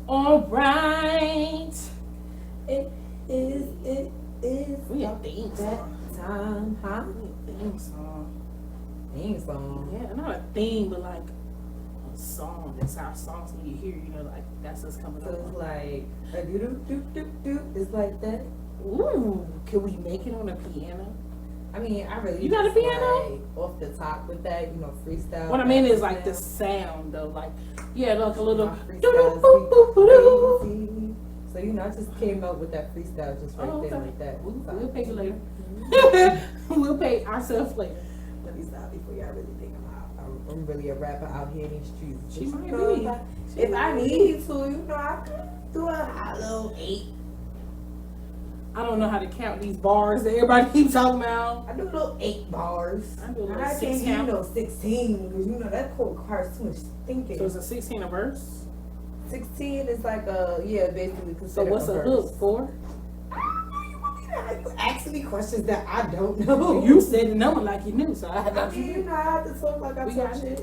All right. It is. We have theme that song. time, huh? Theme song. Theme song. Yeah, not a theme, but like a song. That's our songs when you hear, like that's us coming So up. it's like a do do do do do. It's like that. Ooh, can we make it on a piano? I mean, I really. You got a just, piano? like, off the top with that, freestyle. What I mean is like the sound though, like like a little. Freestyles be crazy. So I just came up with that freestyle just right there like that. We'll pay you later. We'll pay ourselves later. Let me stop before y'all really think I'm really a rapper out here in these streets. She might be. If I need to, I could do a hollow 8. I don't know how to count these bars that everybody keeps talking about. I do little 8 bars. I do a little I 6 can't count. do 16 because that quote requires too much thinking. So it's a 16 a verse. 16 is like basically considered. So what's a hook for? You asking me questions that I don't know. You said the number like you knew, so I had to. I mean, I have to talk like I talk shit,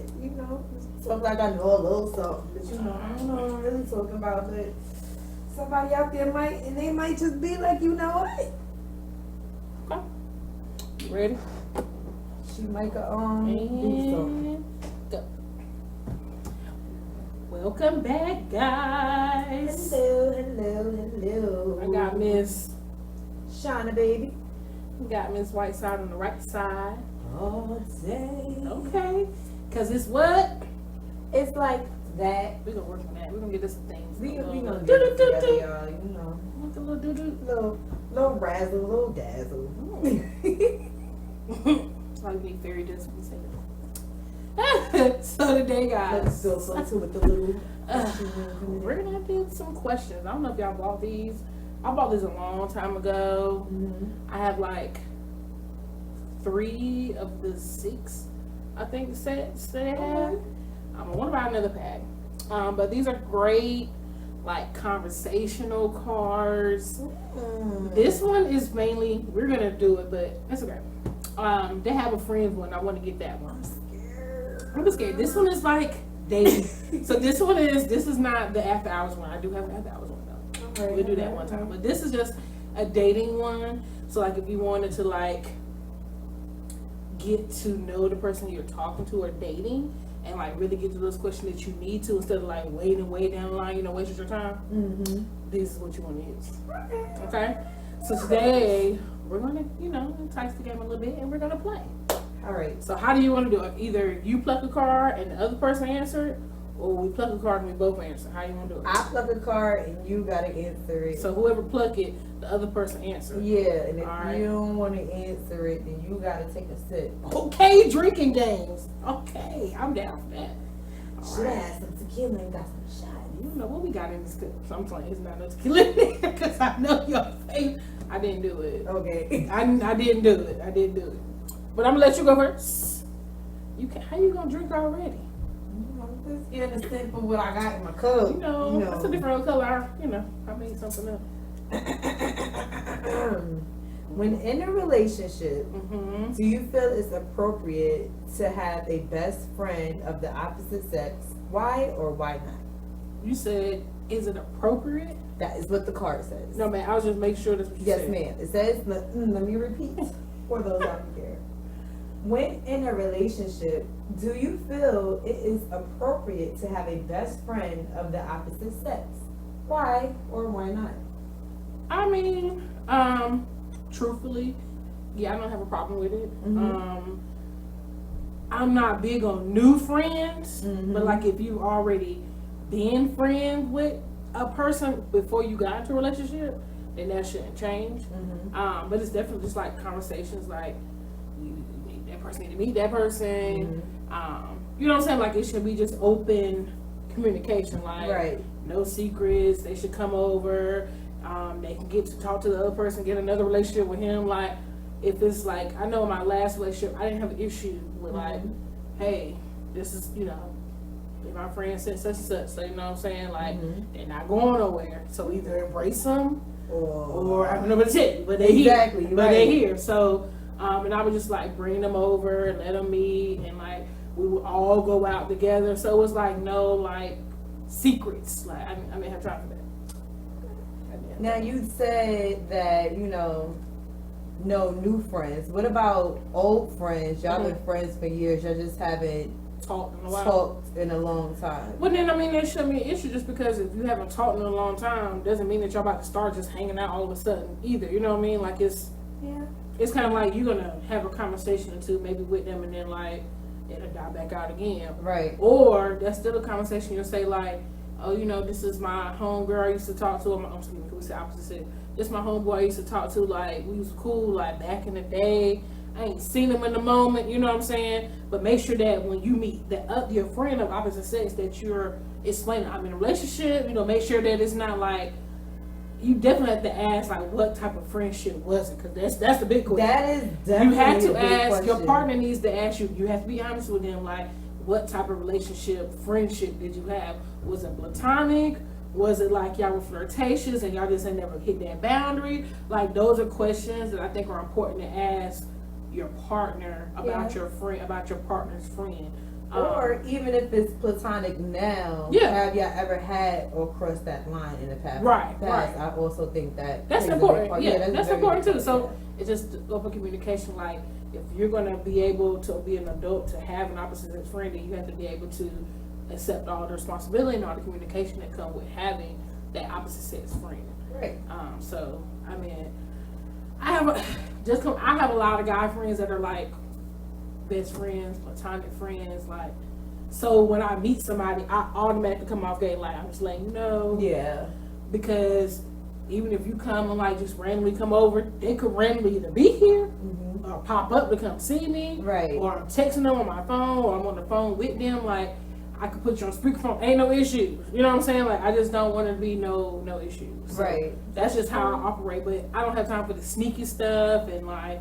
talk like I know a little something, but I don't know what I'm really talking about, but somebody out there might just be like, what? Okay. You ready? She might go, do something. And go. Welcome back, guys. Hello. I got Miss Shauna Baby. We got Miss WhiteSide on the right side. All day. Okay. Cause it's what? It's like that. We're gonna work on that. We're gonna get this things. We gonna get it together, y'all, Like a little doo-doo. Little razzle, little dazzle. Like me fairy dust when you say that. So today, guys, Let's build something with the little. we're gonna do some questions. I don't know if y'all bought these. I bought this a long time ago. I have like 3 of the 6, I think, sets that I have. I want to buy another pack. But these are great, like, conversational cards. This one is mainly, we're going to do it, but it's okay. They have a friend's one. I want to get that one. I'm scared. This one is like dating. So this is not the after hours one. I do have an after hours one though. We'll do that one time. But this is just a dating one. So like if you wanted to like get to know the person you're talking to or dating and like really get to those questions that you need to instead of like waiting way down the line, wasting your time. This is what you want to use. Okay? So today we're gonna, entice the game a little bit and we're gonna play. All right. So how do you want to do it? Either you pluck a card and the other person answer it, or we pluck a card and we both answer. How you want to do it? I pluck a card and you gotta answer it. So whoever pluck it, the other person answer. Yeah, and if Alright. you don't want to answer it, then you gotta take a sip. Okay, drinking games. Okay, I'm down for that. Should have had some tequila and got some shots. You know what we got in this cup. So I'm telling you, it's not no tequila in there because I know your face. I didn't do it. Okay. I didn't do it. I didn't do it. But I'm gonna let you go first. How you gonna drink already? I'm just getting a sip of what I got in my cup. That's a different color. I made something up. When in a relationship, do you feel it's appropriate to have a best friend of the opposite sex? Why or why not? You said, is it appropriate? That is what the card says. No, man, I was just making sure that's what you said. Yes, ma'am. It says, let me repeat for those out there. When in a relationship, do you feel it is appropriate to have a best friend of the opposite sex? Why or why not? I mean, truthfully, yeah, I don't have a problem with it. I'm not big on new friends, but like if you already been friends with a person before you got into a relationship, then that shouldn't change. But it's definitely just like conversations, like you need that person, need to meet that person. You know what I'm saying? Like it should be just open communication, like no secrets. They should come over. They can get to talk to the other person, get another relationship with him. Like if it's like, I know in my last relationship, I didn't have an issue with like, hey, this is, my friend said such and such. So you know what I'm saying? Like they're not going nowhere. So either embrace them or I don't know what to tell you, but they're here. But they're here. So and I would just like bring them over and let them meet, and like we would all go out together. So it was like no like secrets. Like I may have time for that. Now you said that no new friends. What about old friends? Y'all been friends for years. Y'all just haven't talked in a while. Talked in a long time. Well, then there shouldn't be an issue just because if you haven't talked in a long time doesn't mean that y'all about to start just hanging out all of a sudden either. You know what I mean? Like it's kind of like you're gonna have a conversation or two maybe with them and then like it'll die back out again. Right. Or that's still a conversation you'll say like, oh, this is my homegirl I used to talk to. We say opposite. This my homeboy I used to talk to. Like we was cool like back in the day. I ain't seen him in the moment, you know what I'm saying? But make sure that when you meet your friend of opposite sex that you're explaining I'm in a relationship, make sure that it's not like, you definitely have to ask like what type of friendship was it? Because that's the big question. That is definitely you have to a big ask, question. your partner needs to ask you, you have to be honest with them, like what type of friendship did you have? Was it platonic? Was it like y'all were flirtatious and y'all just ain't never hit that boundary? Like those are questions that I think are important to ask your partner about your friend, about your partner's friend. Or even if it's platonic now, have y'all ever had or crossed that line in the past? Right. I also think that's important. Yeah, that's important too. So it's just open communication. Like if you're gonna be able to be an adult to have an opposite sex friend, then you have to be able to accept all the responsibility and all the communication that come with having that opposite sex friend. Right. So I mean, I have a lot of guy friends that are like best friends, platonic friends, like so when I meet somebody I automatically come off gate like I'm just letting you know. Yeah. Because even if you come and like just randomly come over, they could randomly either be here or pop up to come see me. Right. Or I'm texting them on my phone or I'm on the phone with them, like I could put you on speakerphone, ain't no issues. You know what I'm saying? Like I just don't want to be no issues. So right. That's just how I operate, but I don't have time for the sneaky stuff and like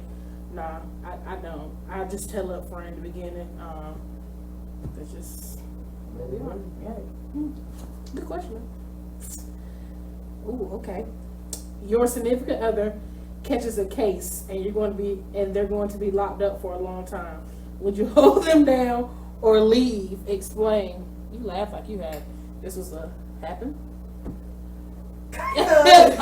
nah, I don't. I just tell up front in the beginning. That's just where we are. Yeah. Good question. Ooh, okay. Your significant other catches a case and they're going to be locked up for a long time. Would you hold them down or leave? Explain. You laugh like you had this was a happen. Okay.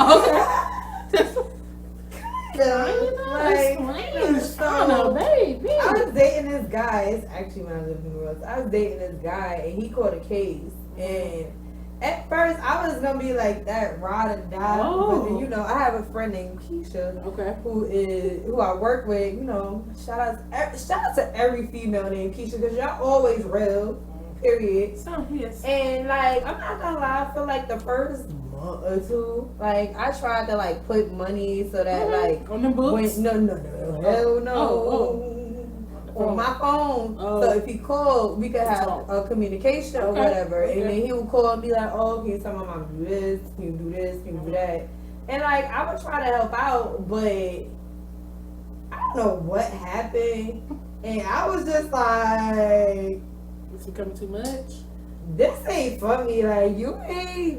Shauna Baby. I was dating this guy. It's actually when I lived in the world. I was dating this guy and he caught a case. And at first I was gonna be like that ride or die. Oh. But then, I have a friend named Keisha. Okay. Who I work with. Shout out to every female named Keisha because y'all always real. Period. So yes. And like I'm not gonna lie, I feel like the first month or two, like I tried to like put money so that like on the books. No, hell no. On my phone. So if he called, we could have a communication or whatever. And then he would call and be like, "Oh, can you tell my mom to do this? Can you do this? Can you do that?" And like I would try to help out, but I don't know what happened. And I was just like, it's becoming too much. This ain't for me. Like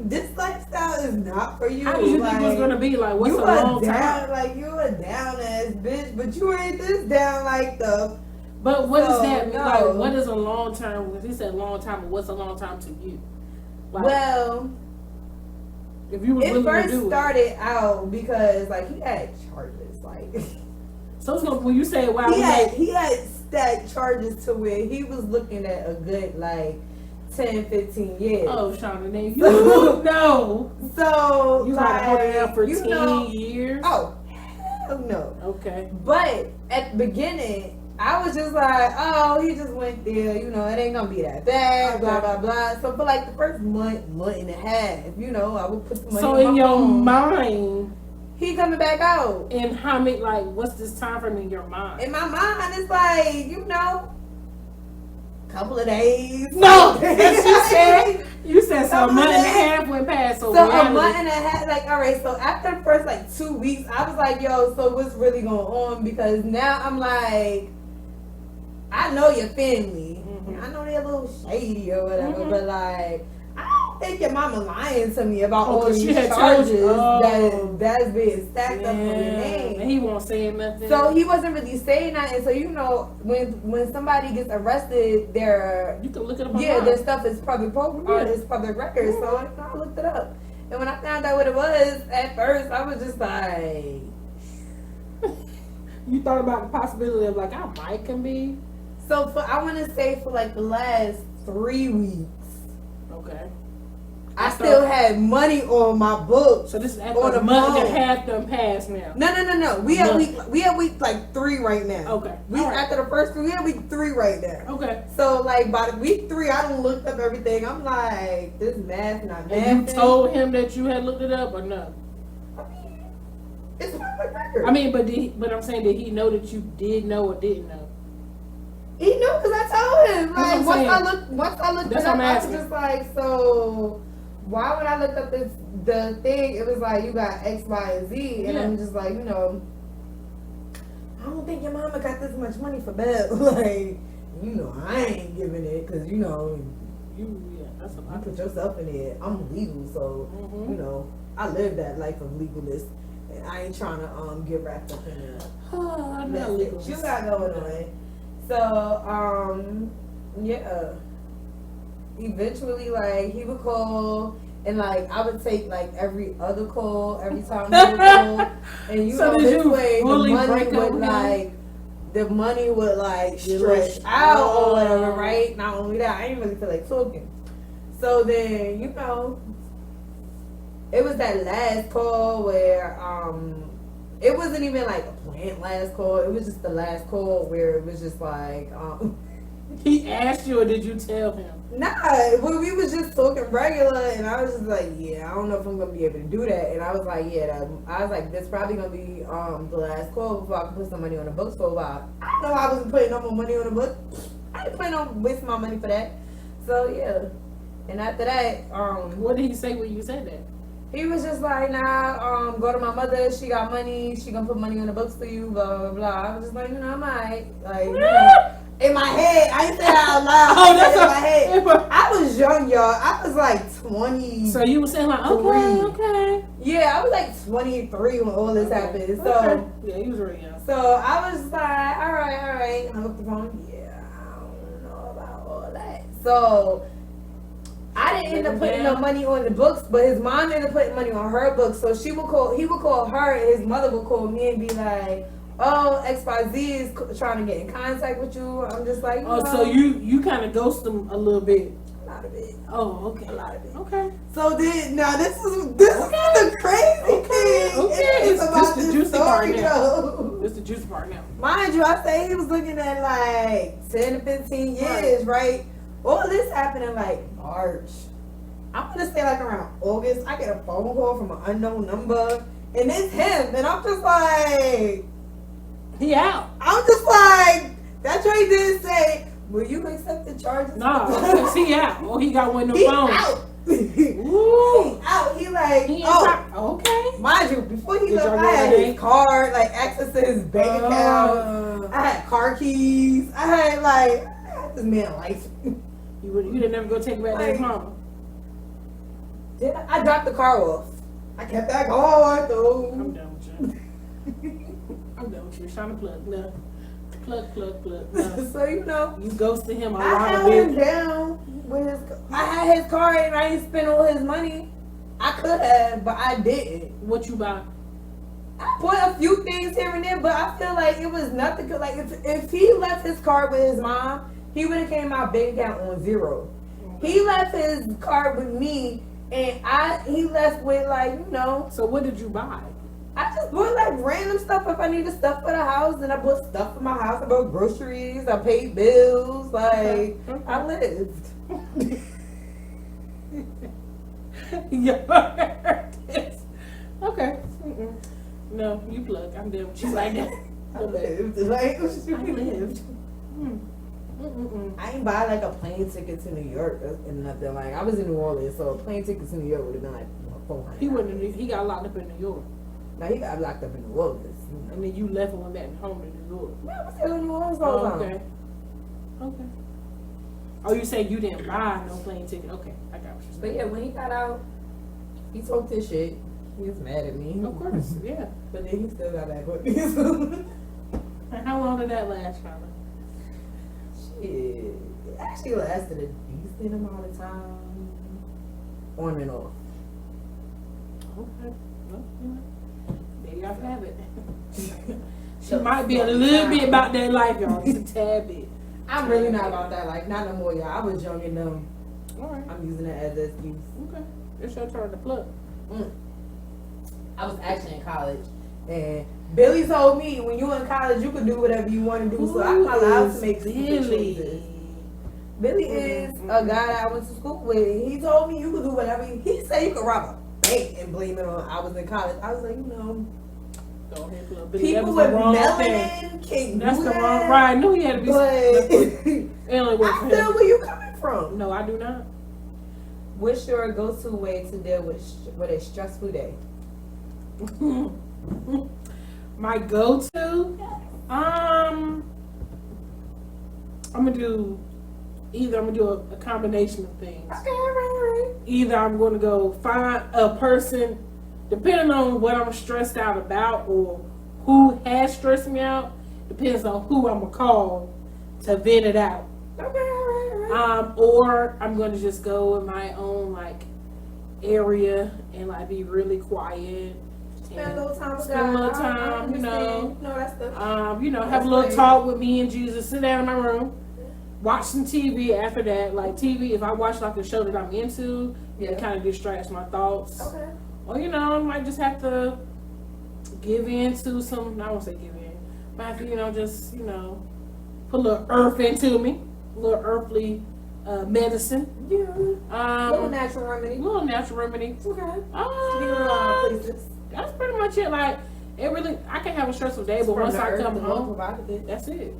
this lifestyle is not for you. How did you think it was gonna be? Like what's a long time? Like you a down ass bitch, but you ain't this down like the. But what does that mean? Like what is a long term? Because he said long time, but what's a long time to you? Like, well, if you were willing first to do started out because like he had charges, like. So it's gonna, when you say wow, he had stacked charges to where he was looking at a good like 10, 15 years. Oh, Shauna, then you know. So you had to hold it down for 10 years. Oh, hell no. Okay. But at the beginning, I was just like, oh, he just went there. It ain't gonna be that bad. Blah blah blah. So for like the first month and a half, I would put the money. So in in my your phone. mind. He coming back out. And how many, like, what's this time frame in your mind? In my mind, it's like, couple of days. No! You said so a month and a half went past. So a month and a half, like, all right, so after the first, like, 2 weeks, I was like, yo, so what's really going on? Because now I'm like, I know your family. I know they're a little shady or whatever, but, like, I don't think your mama lying to me about Oh, all 'cause these she had told charges you. Oh. that's being stacked up on your And name. he won't say nothing. So he wasn't really saying nothing. So you know, when somebody gets arrested, their you can look it up. their stuff is public is public record. So I looked it up, and when I found out what it was, at first I was just like, you thought about the possibility of like I might can be. So I want to say for like the last 3 weeks, okay, I still had money on my books. So this is after a month and a half done passed now. No. We at week like 3 right now. Okay. After the first 3, we at week 3 right now. Okay. So like by week 3, I done looked up everything. I'm like, this math not math. And you told him that you had looked it up or no? I mean, it's public record. I mean, but I'm saying, did he know that you did know or didn't know? He knew because I told him. Like once I looked That's it up, what I'm I was asking. just like, so why when I looked up the thing, it was like you got X, Y, and Z, and I'm just like, you know, I don't think your mama got this much money for bail. Like, you know, I ain't giving it because you know, That's a you lot. put yourself in it. I'm legal, so you know, I live that life of legalist, and I ain't trying to get wrapped up in it. I'm not That's legal. what you got going on. So, eventually, like, he would call, and, like, I would take, like, every other call, every time he would call, and, you So know, did this you way, fully the money break up would, with like, You're stretch like, out or whatever, right? Not only that, I didn't really feel like talking. So then, you know, it was that last call where, it wasn't even like a planned last call. It was just the last call where it was just like, He asked you or did you tell him? nah, we was just talking regular, and I was just like, yeah, I don't know if I'm gonna be able to do that. And I was like, this probably gonna be the last call before I can put some money on the books for a while. I know I wasn't putting no more money on the book. I didn't plan on wasting my money for that. So yeah, and after that, What did he say when you said that? he was just like, nah, go to my mother. She got money. She gonna put money on the books for you. Blah blah blah. I was just like, you know, I might. Like, you know, in my head, I didn't say that out loud. Oh, that's in my head. I was young, y'all. I was like 20. So you were saying like, okay. Yeah, I was like 23 when all this happened. So yeah, he was really young. So I was just like, all right. And I looked at the phone. Yeah, I don't know about all that. So I didn't end up putting no money on the books, but his mom ended up putting money on her books. So he would call her, and his mother would call me and be like, oh, XYZ is trying to get in contact with you. I'm just like, so you kind of ghost him a little bit. A lot of it. Oh, okay. A lot of it. Okay. So then, now this is the crazy thing. Okay. It's about the this juicy part story, now. though. This the juicy part now. Mind you, I say he was looking at like 10 to 15 years, right? All this happened in like March. I'm gonna say like around August. I get a phone call from an unknown number, and it's him, and I'm just like, he out. I'm just like, that's what he did say. Will you accept the charges? Nah, because he out. Or he got one of them He phones. out. Ooh. He out. He like, He okay. Mind you, before he Did left, y'all I get had the his name? card, like access to his bank account. I had car keys. I had this man life. You didn't never go take it back to his mama. Did I dropped the car off. I kept that car though. I'm done with you. I'm done with you. Shauna plug. No. Plug. No. So you know, You ghosted him a I lot of held him bit. down with his. I had his card and I didn't spend all his money. I could have, but I didn't. What you buy? I bought a few things here and there, but I feel like it was nothing. Like if he left his card with his mom, he would have came my bank account on 0. He left his card with me, and he left with like, you know. So what did you buy? I just bought like random stuff if I needed stuff for the house, and I bought stuff for my house. I bought groceries. I paid bills. Like I lived. Yeah. Okay. No, you plug. I'm done. She's like that. I lived. Like I lived. I ain't buy like a plane ticket to New York and nothing. Like I was in New Orleans, so a plane ticket to New York would have been like $400. He wouldn't. He got locked up in New York. Now he got locked up in New Orleans. And then you left him back home in New York. Man, I was still in New Orleans all the time. Okay. Oh, you say you didn't buy no plane ticket? Okay, I got what you're saying. But yeah, when he got out, he talked his shit. He was mad at me. Of course, yeah. But then he still got back with me. So. And how long did that last, Shauna? Shit. It actually lasted a decent amount of time. On and off. Okay. Well, you know, there y'all have it. She might be a little bit about that life, y'all. Just a tad bit. I'm really not about that life. Not no more, y'all. I was young and dumb. Alright. I'm using it as an excuse. Okay. It's your turn to plug. I was actually in college, and Billy told me when you in college you can do whatever you want to do. So I'm not allowed to make stupid choices. Billy is a guy that I went to school with. He told me you could do whatever. He said you could rob a bank and blame it on I was in college. I was like, you know, Go ahead, plug. Billy, people that was with the wrong thing. melanin can't That's do the that. wrong. Right. I knew he had to be. But It only worked for I feel him. where you coming from. No, I do not. What's your go-to way to deal with a stressful day? My go-to, I'm gonna do a combination of things. Okay, right. Either I'm gonna go find a person, depending on what I'm stressed out about or who has stressed me out, depends on who I'm gonna call to vent it out. Okay, right. Or I'm gonna just go in my own like area and like be really quiet. Spend a little time with Spend a God. little I time, you know. No, that's the. Have a little talk with me and Jesus. Sit down in my room, watch some TV. After that, like TV, if I watch like a show that I'm into, it kind of distracts my thoughts. Okay. Or I might just have to give in to some. I won't say give in, but I have to, just put a little earth into me, a little earthly medicine. Yeah. Little natural remedy. Okay. Places. That's pretty much it. Like, I can have a stressful day, but once I come home, that's it.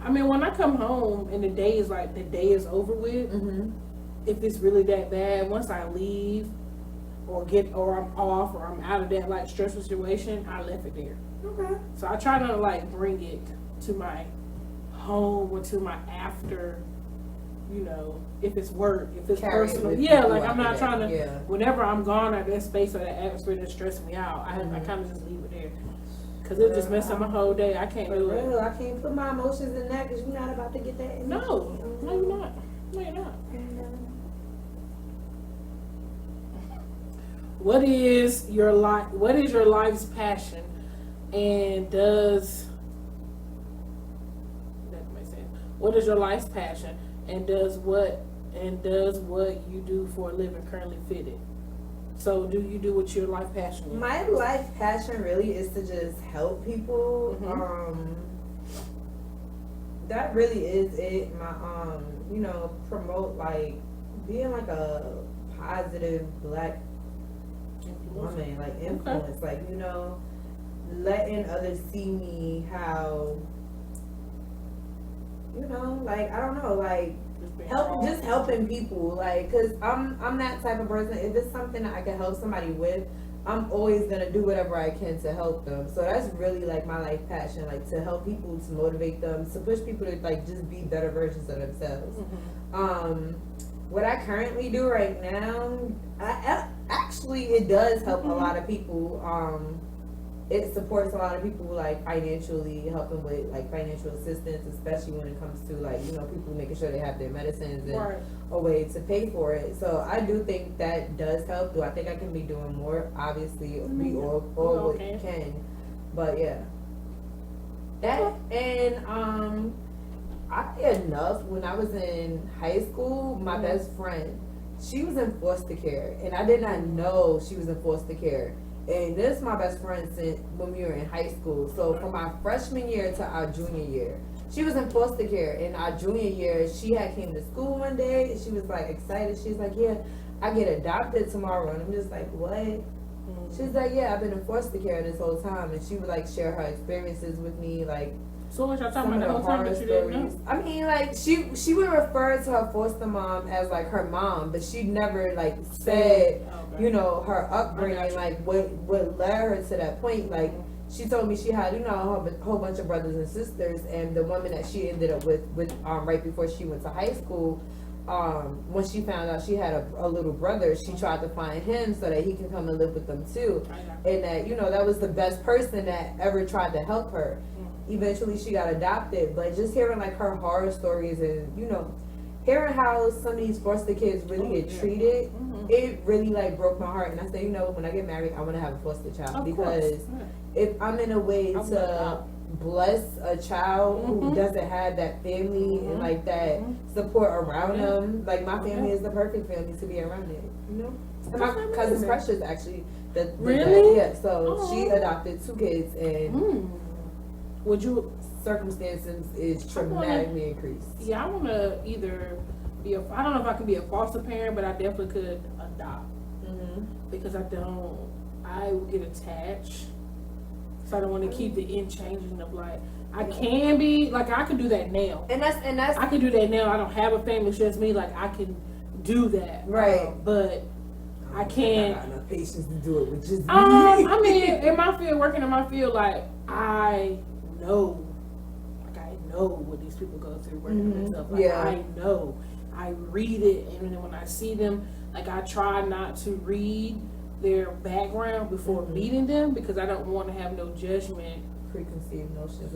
I mean, when I come home and the day is over with, if it's really that bad, once I leave or I'm off or I'm out of that like stressful situation, I left it there. Okay. So I try not to like bring it to my home or to my after, if it's work, if it's personal. I'm not trying to, whenever I'm gone out of that space or that atmosphere that's stressing me out, I kind of just leave it there. Because it just messes up my whole day. I can't do it. I can't put my emotions in that because you're not about to get that in. No, you're not. What is your life's passion, and what is your life's passion, and does what you do for a living currently fit it? So do you do what your life passion is? My life passion really is to just help people. That really is it. My promote like being like a positive Black woman, like influence, like letting others see me how like I don't know, like helping people, like, cause I'm that type of person. If it's something that I can help somebody with, I'm always gonna do whatever I can to help them. So that's really like my life passion, like to help people, to motivate them, to push people to like just be better versions of themselves. What I currently do right now, actually it does help a lot of people. It supports a lot of people, like financially, helping with like financial assistance, especially when it comes to like people making sure they have their medicines and a way to pay for it. So I do think that does help. Do I think I can be doing more? Obviously, we all can. But yeah, that and I enough. When I was in high school, my best friend, she was in foster care, and I did not know she was in foster care. And this is my best friend since when we were in high school. So from our freshman year to our junior year, she was in foster care. In our junior year, she had came to school one day and she was like excited. She's like, yeah, I get adopted tomorrow. And I'm just like, what? She's like, yeah, I've been in foster care this whole time. And she would like share her experiences with me, like. So what y'all talking about the whole time that you didn't know? I mean, like she would refer to her foster mom as like her mom, but she never like said, her upbringing, like what led her to that point. Like she told me she had a whole bunch of brothers and sisters, and the woman that she ended up with right before she went to high school when she found out she had a little brother, she tried to find him so that he could come and live with them too. And that, that was the best person that ever tried to help her. Eventually she got adopted, but just hearing like her horror stories and, hearing how some of these foster kids really get treated, it really like broke my heart. And I said, when I get married, I want to have a foster child because if I'm in a way to bless a child who doesn't have that family and like that support around them, like my family is the perfect family to be around it. And my cousin Precious actually, really? Yeah. So she adopted 2 kids and would you? Circumstances is dramatically increased. Yeah, I want to either be I don't know if I can be a foster parent, but I definitely could adopt because I would get attached. So I don't want to keep the in changing of like I can be like I can do that now. And that's I can do that now. I don't have a family, it's just me. Like I can do that, right? But I can't. I got enough patience to do it with just me. I mean, in my field, working in my field, like I know what these people go through working and stuff. Like I know. I read it, and then when I see them, like I try not to read their background before meeting them because I don't want to have no judgment, preconceived notions.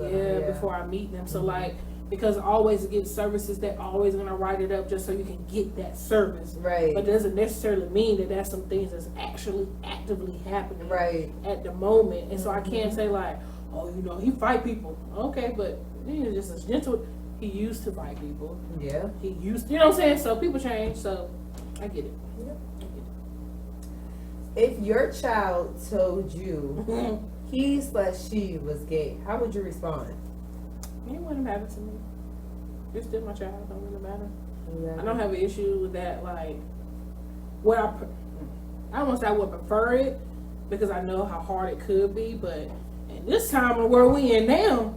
Before I meet them. So like because I always get services that always gonna write it up just so you can get that service, right? But it doesn't necessarily mean that that's some things that's actually actively happening, right, at the moment. And so I can't say like, oh, he fight people, okay, but he's just as gentle. He used to fight people. Yeah. He used, you know what I'm saying? So people change. So I get it. Yep. I get it. If your child told you he/she was gay, how would you respond? It wouldn't matter to me. It's still my child. Don't really matter. Exactly. I don't have an issue with that. Like, what I don't want to say I would prefer it because I know how hard it could be. But in this time of where we in now,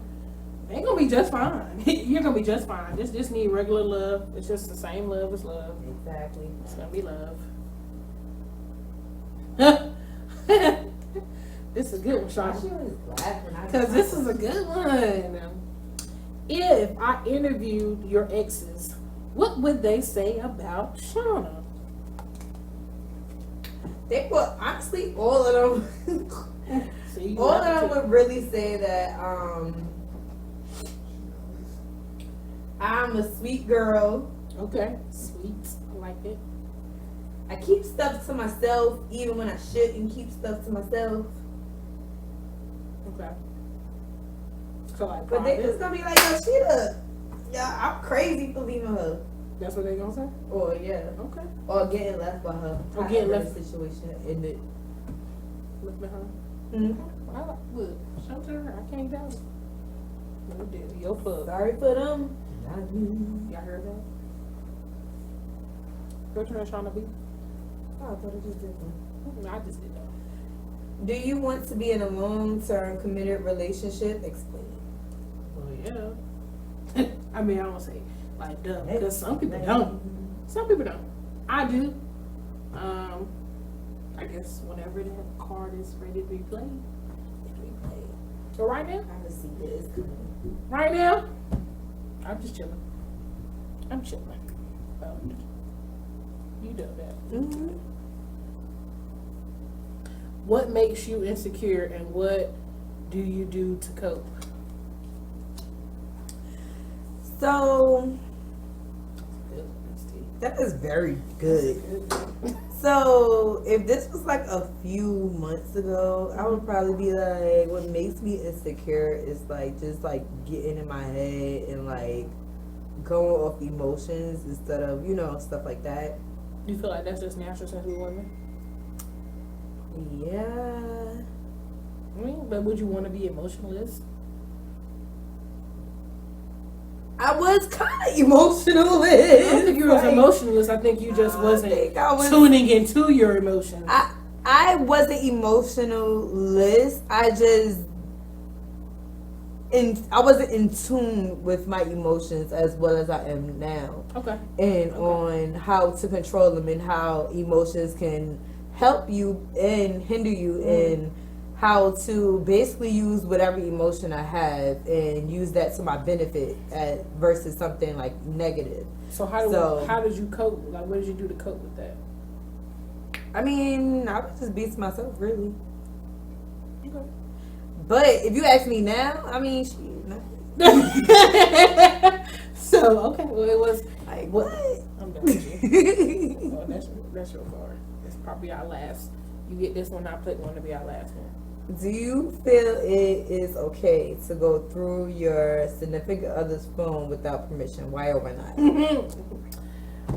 they gonna be just fine. You're gonna be just fine. Just need regular love. It's just the same love as love. Exactly. It's gonna be love. This is a good one, Shauna. Because this is a good one. If I interviewed your exes, what would they say about Shauna? They would, honestly, all of them. All of them would really say that I'm a sweet girl. Okay, sweet. I like it. I keep stuff to myself even when I shouldn't keep stuff to myself. Okay. So like, but they just gonna be like, I'm crazy for leaving her. That's what they gonna say? Or yeah. Okay. Or getting left by her. Or getting left. Situation ended. Left behind. Mm-hmm. Look, shelter, I can't doubt it. No deal. Your pub. Sorry for them. Y'all heard that? Your turn, Shauna B. Oh, I thought I just did that. I just did that. Do you want to be in a long-term committed relationship? Explain it. Well, yeah. I mean, I don't say like duh, because some people don't. Some people don't. I do. I guess whenever that card is ready to be played, it can be played. So right now, I can see this coming. Right now, I'm just chilling. I'm chilling. You know that. Mm-hmm. What makes you insecure and what do you do to cope? So, that is very good. So, if this was like a few months ago, I would probably be like, what makes me insecure is like just like getting in my head and like going off emotions instead of, stuff like that. You feel like that's just natural since we women? Yeah. I mean, but would you want to be emotionless? I was kind of emotionalist. I don't think you was emotionless. I think you just wasn't tuning into your emotions. I wasn't emotionalist. I wasn't in tune with my emotions as well as I am now. Okay. And on how to control them and how emotions can help you and hinder you in how to basically use whatever emotion I have and use that to my benefit versus something like negative. So how did you cope? Like, what did you do to cope with that? I mean, I would just beat myself, really. Okay. But if you ask me now, I mean, no. So okay, well it was Like what? I'm done with you. Well, that's your card. It's probably our last. You get this one, I put one to be our last one. Do you feel it is okay to go through your significant other's phone without permission? Why or why not?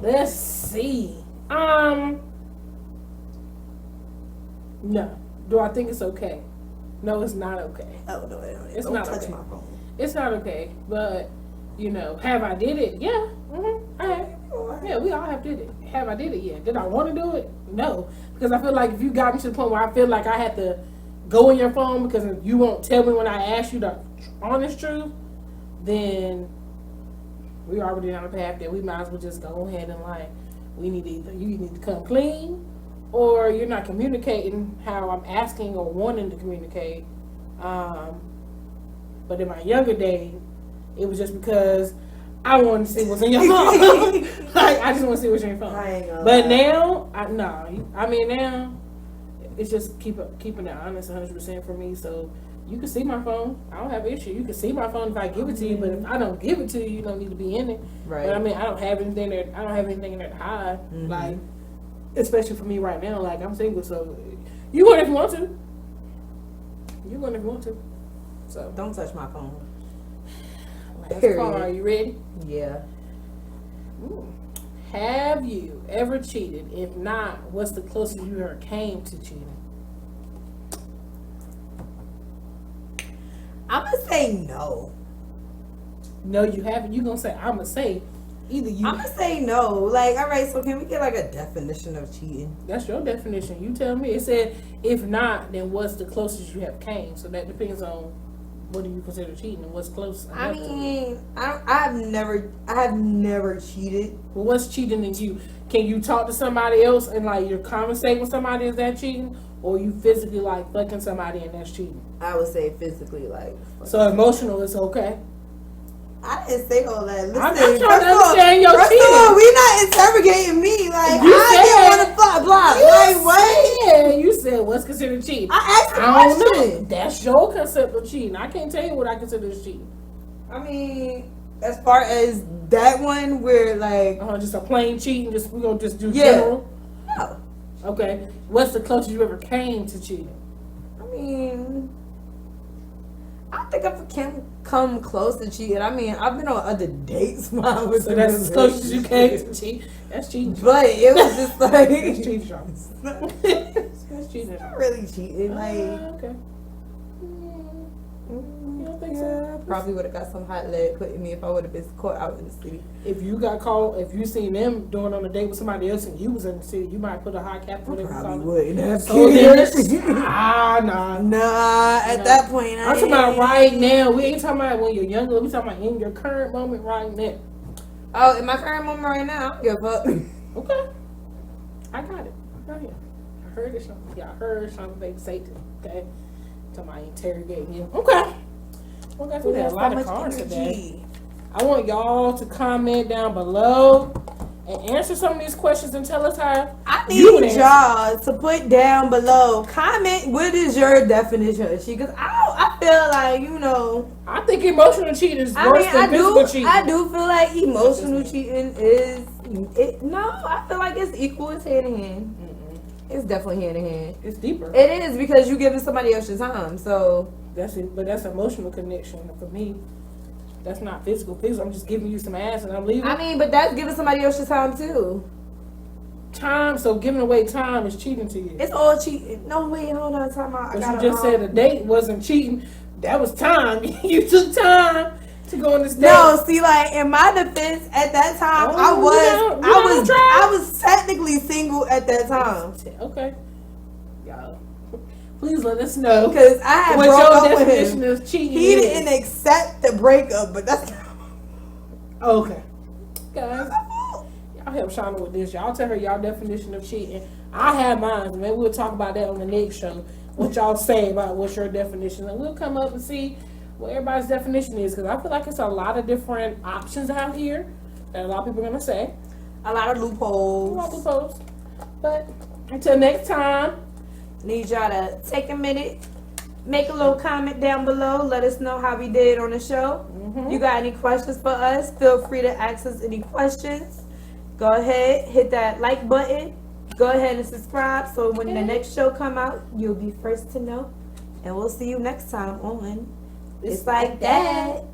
Let's see. No. Do I think it's okay? No, it's not okay. Oh no, It's don't not touch okay. my phone. It's not okay. But have I did it? Yeah. I have. Yeah, we all have did it. Have I did it? Yeah. Did I want to do it? No. Because I feel like if you got me to the point where I feel like I had to go in your phone because you won't tell me when I ask you the honest truth, then we already on the path that we might as well just go ahead and like, you need to come clean, or you're not communicating how I'm asking or wanting to communicate. But in my younger days, it was just because I wanted to see what's in your phone. Like, I just want to see what's in your phone. But now, now it's just keeping it honest 100% for me. So you can see my phone. I don't have an issue. You can see my phone if I give it to you. But if I don't give it to you, you don't need to be in it. Right. But I mean, I don't have anything in there to hide. Mm-hmm. Like, especially for me right now. Like, I'm single, so you go if you want to. You go if you want to. So Don't touch my phone. last Period. card. Are you ready? Yeah. Ooh. Have you ever cheated? If not, what's the closest you ever came to cheating? I'm gonna say no. No, you haven't. You gonna say? I'm gonna say either you. I'm gonna say no. Like, all right. So can we get like a definition of cheating? That's your definition. You tell me. It said if not, then what's the closest you have came? So that depends on what do you consider cheating and what's close. I mean, I have never cheated. Well, what's cheating in you? Can you talk to somebody else and like you're conversating with somebody? Is that cheating? Or you physically like fucking somebody and that's cheating? I would say physically, like. So emotional is okay. I didn't say all that. Listen, I'm trying to understand your first cheating. of all, we not interrogating me. Like, You I didn't said- want to block. Like, what? Yeah, you said what's considered cheating. I asked the I don't know. question. That's your concept of cheating. I can't tell you what I consider as cheating. I mean, as far as that one, where like, Just a plain cheating. We're gonna just do Yeah. general. no. Okay. What's the closest you ever came to cheating? I mean, I don't think I've come close to cheating. I mean, I've been on other dates when I was So in that's a as close as you came relationship. to cheat. That's cheating. But it was just like That's cheating, Shauna. That's cheating. not really cheating. Like, Okay. You don't think so? yeah, probably would have got some hot lead put in me if I would have been caught out in the city. If you got caught, if you seen them doing on a date with somebody else and you was in the city, you might put a high cap on it. Probably wouldn't have So then cared. it's, nah. Nah, at that point, I'm talking about right now. We ain't talking about when you're younger. We talking about in your current moment right now. Oh, in my current moment right now, I don't give a fuck. Okay. I got it. Right here. I heard it. Yeah, I heard Shauna Baby say it. Okay. Talking about interrogating him. Okay. Well, guys, we had a lot of cards today. I want y'all to comment down below and answer some of these questions and tell us how I you would need answer. y'all to put down below. Comment what is your definition of cheating? Because I feel like, I think emotional cheating is I worse mean, than physical cheating. I do feel like emotional cheating is no. I feel like it's equal. It's hand in hand. It's definitely hand in hand. It's deeper. It is because you giving somebody else your time. So That's it. But that's emotional connection for me. That's not physical. I'm just giving you some ass and I'm leaving. I mean, but that's giving somebody else your time too. Time. So giving away time is cheating to you. It's all cheating. No, wait, hold on, time out. But you just said a date wasn't cheating. That was time. You took time to go on this date. No, see, like in my defense, at that time, I was technically single at that time Okay. Y'all, please let us know because I had what broke your up with definition him. of cheating He is. didn't accept the breakup, but that's Okay, guys, y'all help Shauna with this. Y'all tell her y'all definition of cheating. I have mine. Maybe we'll talk about that on the next show. what y'all say about what's your definition, and we'll come up and see what everybody's definition is, because I feel like it's a lot of different options out here that a lot of people are gonna say. A lot of loopholes. A lot of loopholes. But until next time, need y'all to take a minute, make a little comment down below, let us know how we did on the show. You got any questions for us, feel free to ask us any questions. Go ahead, hit that like button, go ahead and subscribe, so when the next show come out, you'll be first to know. And we'll see you next time on It's Like That.